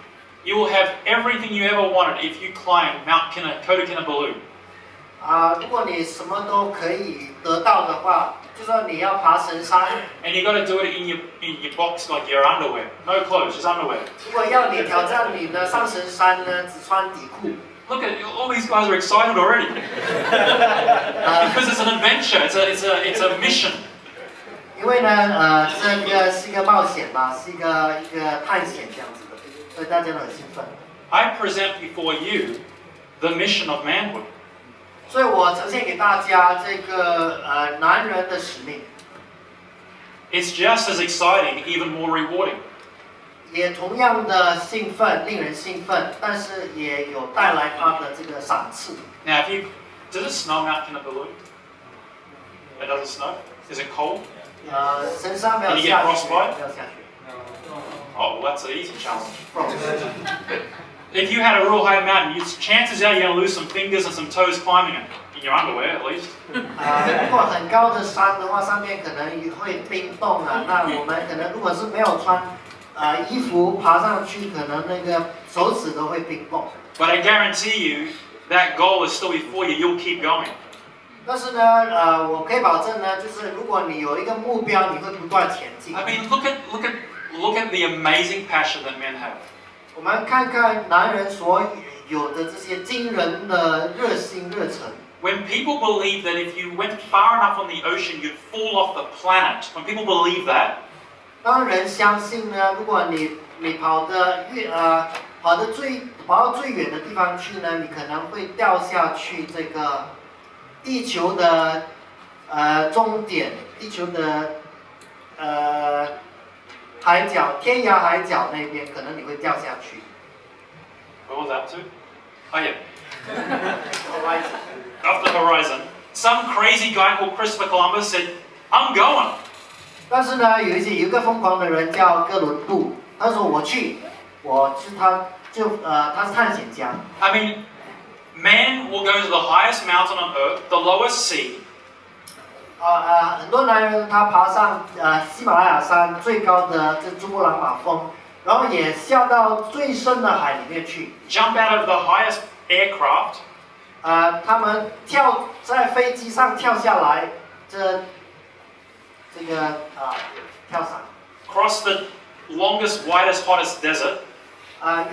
you will have everything you ever wanted if you climb Mount Kinabalu. 如果你什么都可以得到的话，就说你要爬神山， And you got to do it in your box like your underwear. No clothes, just underwear. 如果要你挑战你呢，上神山呢只穿底裤。 Look at all these guys are excited already. Because it's an adventure. It's a mission. 因为呢，这个是一个冒险嘛，是一个探险这样子的，所以大家都很兴奋。 I present before you the mission of manhood. 所以我呈现给大家这个男人的使命， It's just as exciting, even more rewarding. 也同样的兴奋，令人兴奋，但是也有带来他的这个赏赐。 Now, does it snow Mount Kinabulu? It doesn't snow? Is it cold? 神山没有 Can you 下 get 雪， frostbite? 没有下雪。 Oh, well, that's an easy challenge. If you had a real high mountain, chances are you're going to lose some fingers and some toes climbing it. In your underwear, at least. 如果很高的山的话，上面可能会冰冻啊。那我们可能如果是没有穿衣服爬上去，可能那个手指都会冰冻。 But I guarantee you, that goal is still before you. You'll keep going. 但是呢，我可以保证呢，就是如果你有一个目标，你会不断前进。 I mean, look at the amazing passion that men have. 我们看看男人所有的这些惊人的热心热忱。 When people believe that if you went far enough on the ocean, you'd fall off the planet. When people believe that, 当人相信呢，如果你跑到最远的地方去呢，你可能会掉下去这个地球的终点，地球的海角，天涯海角那边，可能你会掉下去。 what was that to? Oh yeah, Horizon. off the horizon. Some crazy guy called Christopher Columbus said, "I'm going." 但是呢，有一个疯狂的人叫哥伦布，他说他是探险家。 I mean, man will go to the highest mountain on earth, the lowest sea, 很多男人他爬上喜马拉雅山最高的这珠穆朗玛峰，然后也下到最深的海里面去。 jump out of the highest aircraft, 他们在飞机上跳下来，跳伞， cross the longest, widest, hottest desert.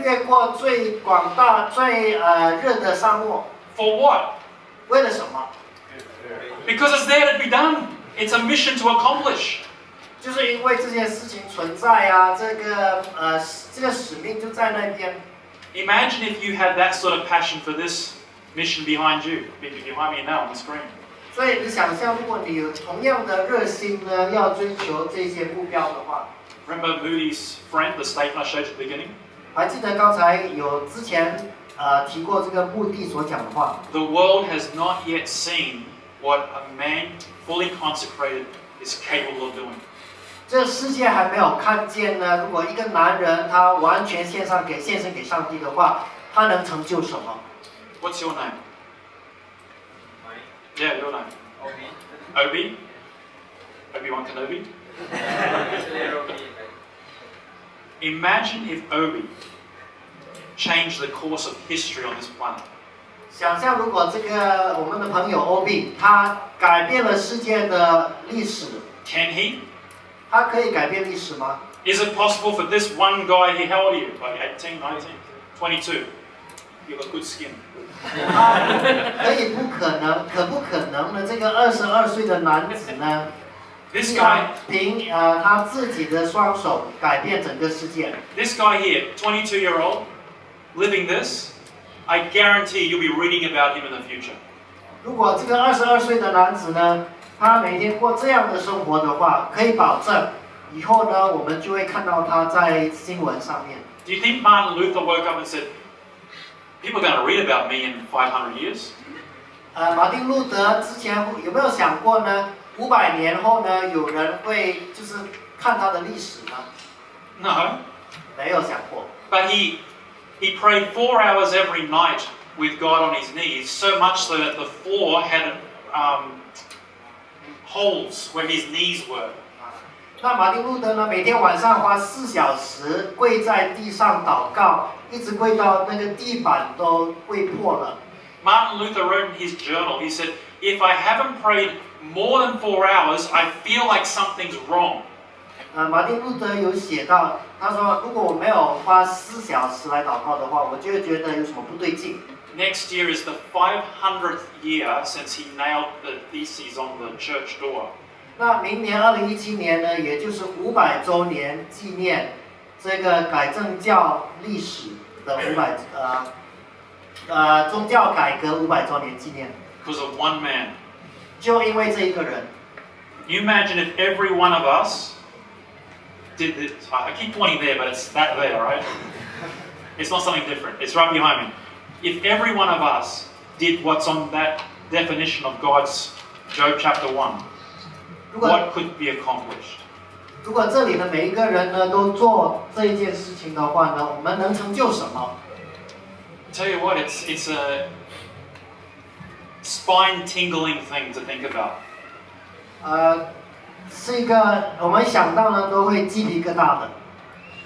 越过最广大、最热的沙漠， For what? 为了什么？ Because it's there to be done. It's a mission to accomplish. 就是因为这件事情存在啊，这个使命就在那边。 Imagine if you had that sort of passion for this mission behind you, behind me now on the screen. 所以你想象，如果你有同样的热心呢，要追求这些目标的话， Remember Moody's friend, the statement I showed you at the beginning? 还记得刚才有之前提过这个目的所讲的话。 The world has not yet seen what a man fully consecrated is capable of doing. 这世界还没有看见呢。如果一个男人他完全献身给上帝的话，他能成就什么？ What's your name? Yeah, your name. Obi? Obi-Wan Kenobi? Imagine if Obi changed the course of history on this planet. 想象如果这个我们的朋友欧比，他改变了世界的历史， Can he? 他可以改变历史吗？ Is it possible for this one guy here, how old are you? Like 18, 19, 22? You've got good skin. 可不可能呢？这个22岁的男子呢， This guy, 凭他自己的双手改变整个世界。 this guy here, 22-year-old, living this, I guarantee you'll be reading about him in the future. 如果这个22岁的男子呢，他每天过这样的生活的话，可以保证以后呢，我们就会看到他在新闻上面。 Do you think Martin Luther woke up and said, people are going to read about me in 500 years? 马丁路德之前有没有想过呢？500年后呢，有人会就是看他的历史呢？ No. 没有想过。 But he prayed 4 hours every night with God on his knees, so much so that the floor had holes where his knees were. 那马丁路德呢，每天晚上花4小时跪在地上祷告，一直跪到那个地板都跪破了。 Martin Luther wrote in his journal, he said, if I haven't prayed more than 4 hours, I feel like something's wrong. 马丁路德有写到，他说，如果我没有花4小时来祷告的话，我就会觉得有什么不对劲。 Next year is the 500th year since he nailed the theses on the church door. 那明年2017年呢，也就是500周年纪念这个改正教历史的宗教改革500周年纪念， because of one man. 就因为这一个人。 You imagine if every one of us did this. I keep pointing there, but it's that there, right? It's not something different. It's right behind me. If every one of us did what's on that definition of God's Job chapter 1, what could be accomplished? 如果这里的每一个人呢都做这一件事情的话呢，我们能成就什么？ I tell you what, it's a spine-tingling thing to think about. 是一个我们想到呢都会鸡皮疙瘩的。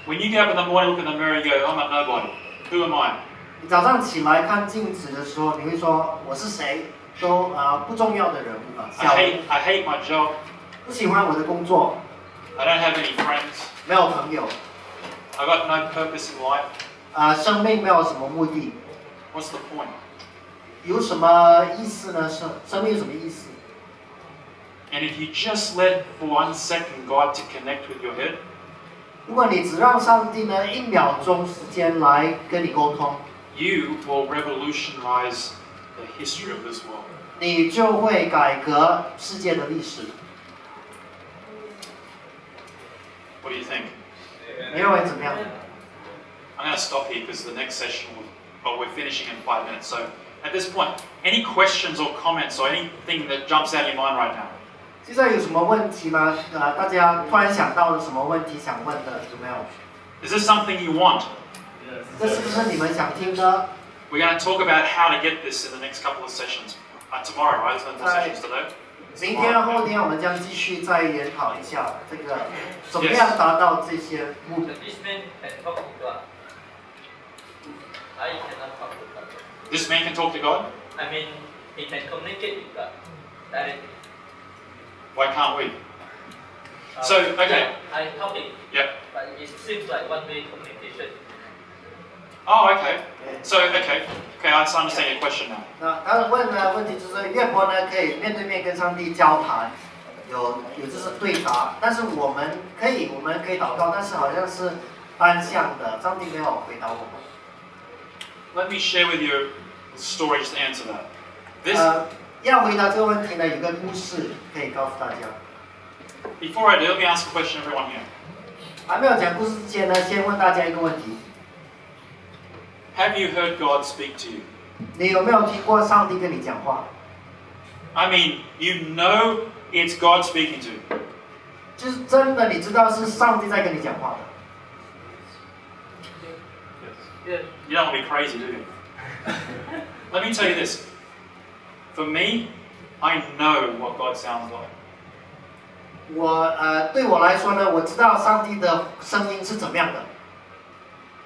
When you get up in the morning, look in the mirror, you go, I'm a nobody. Who am I? 你早上起来看镜子的时候，你会说我是谁？都不重要的人物吧。 I hate my job. 不喜欢我的工作， I don't have any friends. 没有朋友， I've got no purpose in life. 生命没有什么目的， What's the point? 有什么意思呢？生命有什么意思？ And if you just let for 1 second God to connect with your head, 如果你只让上帝呢1秒钟时间来跟你沟通， you will revolutionize the history of this world. 你就会改革世界的历史。 What do you think? 你认为怎么样？ I'm going to stop here because the next session we're finishing in 5 minutes. So at this point, any questions or comments or anything that jumps out of your mind right now? 现在有什么问题吗？大家突然想到了什么问题想问的，有没有？ Is this something you want? 这是不是你们想听的？ We're going to talk about how to get this in the next couple of sessions. Tomorrow, right? There's no more sessions today. 明天、后天我们将继续再研讨一下这个怎么样达到这些目的。 This man can talk to God. I cannot talk to God. This man can talk to God? I mean, he can communicate with God directly. Why can't we? So, okay. I talking. Yep. But it seems like one-way communication. Oh, okay. So, okay, I understand your question now. 那他问的问题就是岳伯呢可以面对面跟上帝交谈，有就是对答，但是我们可以祷告，但是好像是单向的，上帝没有回答我们。 Let me share with you a story just to answer that. This, 要回答这个问题呢，有个故事可以告诉大家。 before I do, let me ask a question to everyone here. 还没有讲故事之前呢，先问大家一个问题： Have you heard God speak to you? 你有没有听过上帝跟你讲话？ I mean, you know it's God speaking to you. 就是真的，你知道是上帝在跟你讲话的。 Yes. You don't want to be crazy, do you? Let me tell you this. For me, I know what God sounds like. 对我来说呢，我知道上帝的声音是怎么样的。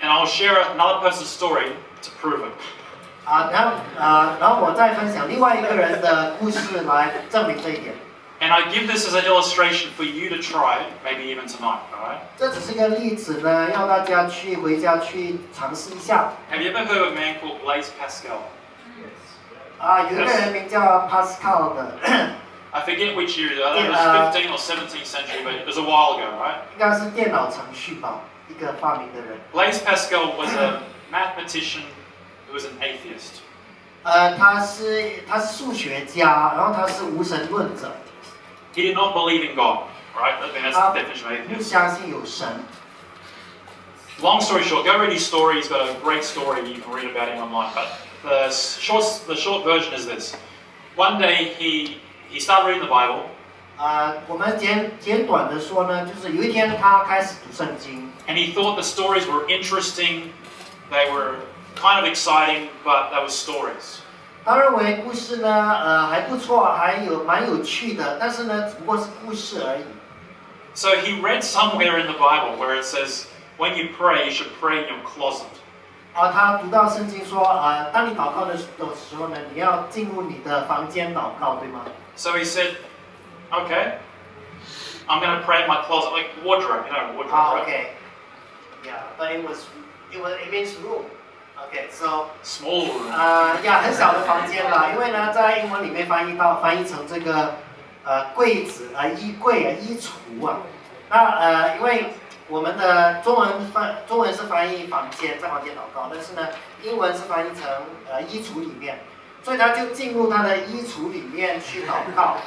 And I'll share another person's story to prove it. 然后我再分享另外一个人的故事来证明这一点。 And I give this as an illustration for you to try, maybe even tonight, alright? 这只是一个例子呢，要大家回家去尝试一下。 Have you ever heard of a man called Blaise Pascal? 有一个人名叫 Pascal 的， I forget which year it is. I don't know, it was 15th or 17th century, but it was a while ago, right? 应该是电脑程序吧，一个发明的人。 Blaise Pascal was a mathematician who was an atheist. 他是数学家，然后他是无神论者， He did not believe in God, right? I think that's the definition of 不 atheist. 相信有神。 Long story short, go read his story. He's got a great story. You can read about him online. But the short version is this. One day he started reading the Bible. 我们简短的说呢，就是有一天他开始读圣经， And he thought the stories were interesting. They were kind of exciting, but they were stories. 他认为故事呢，还不错，蛮有趣的，但是呢，只不过是故事而已。 So he read somewhere in the Bible where it says, when you pray, you should pray in your closet. 他读到圣经说，当你祷告的时候呢，你要进入你的房间祷告，对吗？ So he said, okay, I'm going to pray in my closet, like wardrobe, you know, wardrobe, right? Okay. Yeah, but it means room. Okay, so Small room. 很小的房间啦，因为呢，在英文里面翻译成这个柜子衣柜衣橱啊。那因为我们的中文是翻译房间，在房间祷告，但是呢，英文是翻译成衣橱里面，所以他就进入他的衣橱里面去祷告。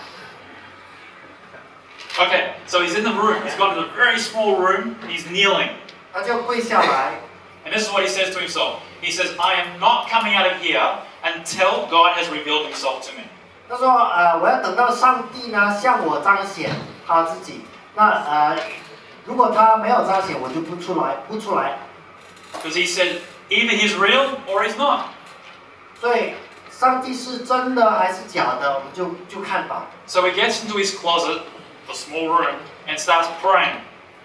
Okay, so he's in the room. He's got a very small room. He's kneeling. 他就跪下来， And this is what he says to himself. He says, I am not coming out of here until God has revealed himself to me. 他说我要等到上帝呢向我彰显他自己。那如果他没有彰显，我就不出来。 Because he said, either he's real or he's not. 所以上帝是真的还是假的，我们就看吧。 So he gets into his closet, the small room, and starts praying.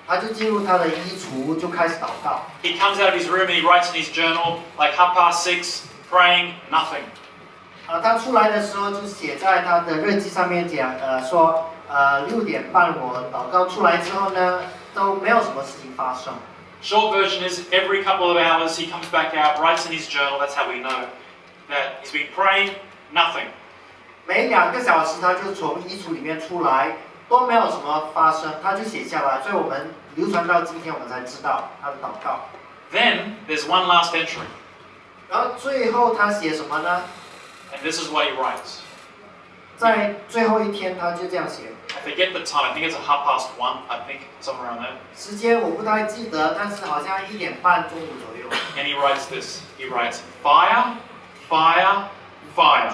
他就进入他的衣橱，就开始祷告。 He comes out of his room and he writes in his journal, like 6:30, praying, nothing. 他出来的时候就写在他的日记上面讲，说6:30我祷告出来之后呢，都没有什么事情发生。 Short version is every couple of hours he comes back out, writes in his journal. That's how we know that he's been praying, nothing. 每2个小时他就从衣橱里面出来，都没有什么发生，他就写下来，所以我们流传到今天，我们才知道他的祷告。 Then there's one last entry, 然后最后他写什么呢？ and this is what he writes. 在最后一天他就这样写， I forget the time. I think it's 1:30, I think, somewhere around there. 时间我不太记得，但是好像1:30中午左右。 And he writes this. He writes, fire, fire, fire.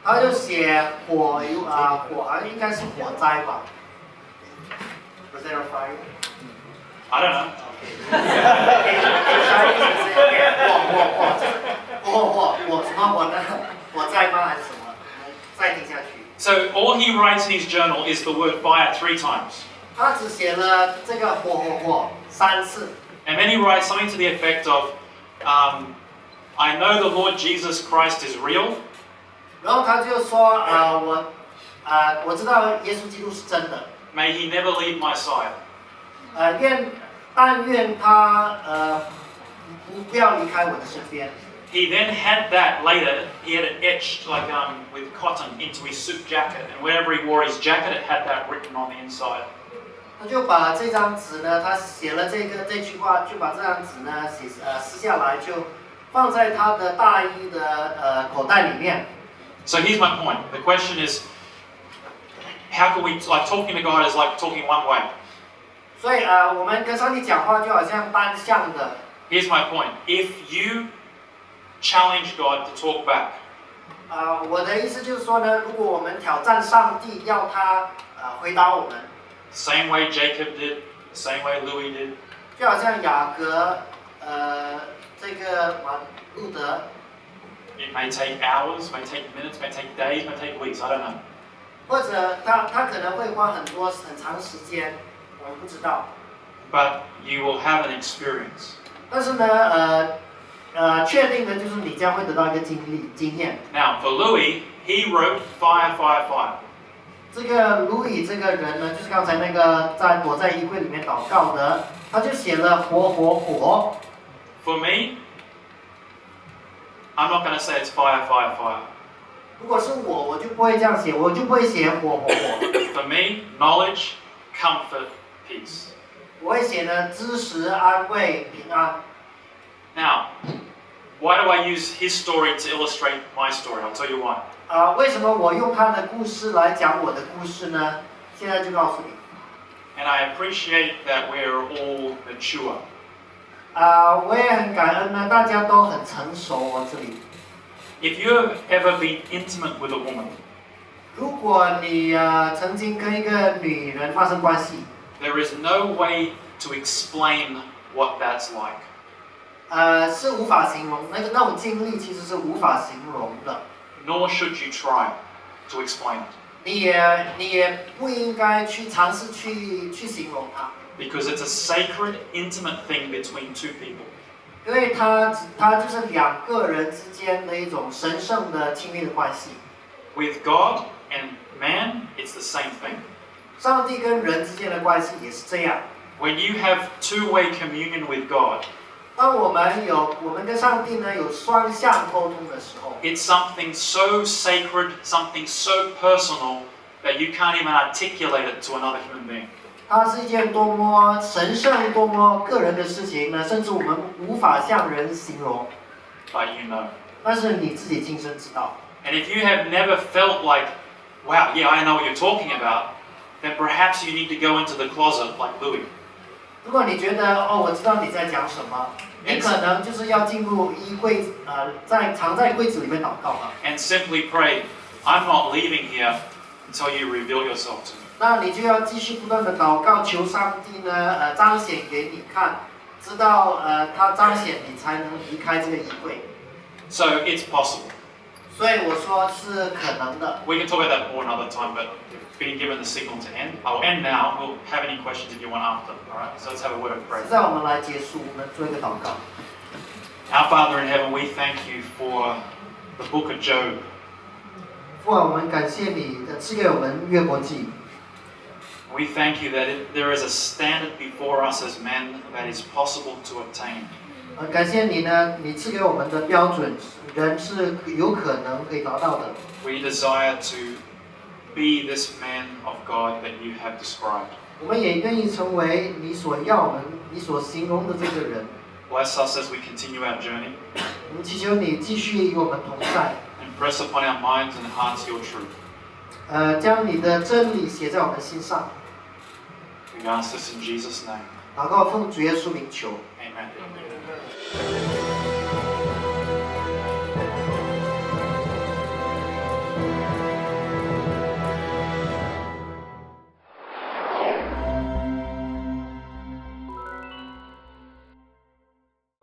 他就写火好像应该是火灾吧。Was there a fire? I don't know. Chinese 什么火呢？火灾吗？还是什么？再听下去。 So all he writes in his journal is the word fire 3 times. 他只写了这个火3次。 And then he writes something to the effect of, I know the Lord Jesus Christ is real. 然后他就说我知道耶稣基督是真的。 May he never leave my side. 但愿他不要离开我的身边。 He then had that later, he had it etched like with cotton into his suit jacket. And whenever he wore his jacket, it had that written on the inside. 他就把这张纸呢，他写了这句话，就把这张纸呢撕下来，就放在他的大衣的口袋里面。 So here's my point. The question is, how can we, like talking to God is like talking one way. 所以我们跟上帝讲话就好像单向的。 Here's my point. If you challenge God to talk back, 我的意思就是说呢，如果我们挑战上帝，要他回答我们， same way Jacob did, the same way Louis did, 就好像雅各，这个路德， it may take hours, may take minutes, may take days, may take weeks, I don't know. 或者他可能会花很长时间，我们不知道。 But you will have an experience. 但是呢，确定的就是你将会得到一个经验。 Now, for Louis, he wrote fire, fire, fire. 这个卢以这个人呢，就是刚才那个躲在衣柜里面祷告的，他就写了火。 For me, I'm not going to say it's fire, fire, fire. 如果是我就不会这样写，我就不会写火。 For me, knowledge, comfort, peace. 我会写呢知识、安慰、平安。 Now, why do I use his story to illustrate my story? I'll tell you why. 为什么我用他的故事来讲我的故事呢？现在就告诉你。 And I appreciate that we're all mature. 我也很感恩呢，大家都很成熟这里。 If you have ever been intimate with a woman, 如果你曾经跟一个女人发生关系， there is no way to explain what that's like. 是无法形容，那种经历其实是无法形容的。 Nor should you try to explain it. 你也不应该去尝试去形容它， Because it's a sacred, intimate thing between 2 people. 因为它就是2个人之间的一种神圣的亲密的关系。 With God and man, it's the same thing. 上帝跟人之间的关系也是这样。 When you have two-way communion with God, 当我们跟上帝呢有双向沟通的时候， it's something so sacred, something so personal that you can't even articulate it to another human being. 它是一件多么神圣、多么个人的事情呢，甚至我们无法向人形容。but you know. 但是你自己亲身知道。 And if you have never felt like, wow, yeah, I know what you're talking about, then perhaps you need to go into the closet like Louis. 如果你觉得我知道你在讲什么，你可能就是要进入衣柜，藏在柜子里面祷告了。And simply pray, I'm not leaving here until you reveal yourself to me. 那你就要继续不断的祷告，求上帝呢，彰显给你看，直到他彰显你才能离开这个衣柜。So it's possible. 所以我说是可能的。 We can talk about that more another time, but we've been given the signal to end. I'll end now. We'll have any questions if you want after. All right. So let's have a word of prayer. 现在我们来结束，我们做一个祷告。 Our Father in heaven, we thank you for the book of Job. 父啊，我们感谢你赐给我们约伯记。 We thank you that there is a standard before us as men that is possible to obtain. 感谢你呢，你赐给我们的标准，人是有可能可以达到的。 We desire to be this man of God that you have described. 我们也愿意成为你所要我们、你所形容的这个人。 Bless us as we continue our journey. 我们祈求你继续与我们同在。 Impress upon our minds and hearts your truth. 将你的真理写在我们心上。 We ask this in Jesus' name. 祷告奉主耶稣名求。 Amen.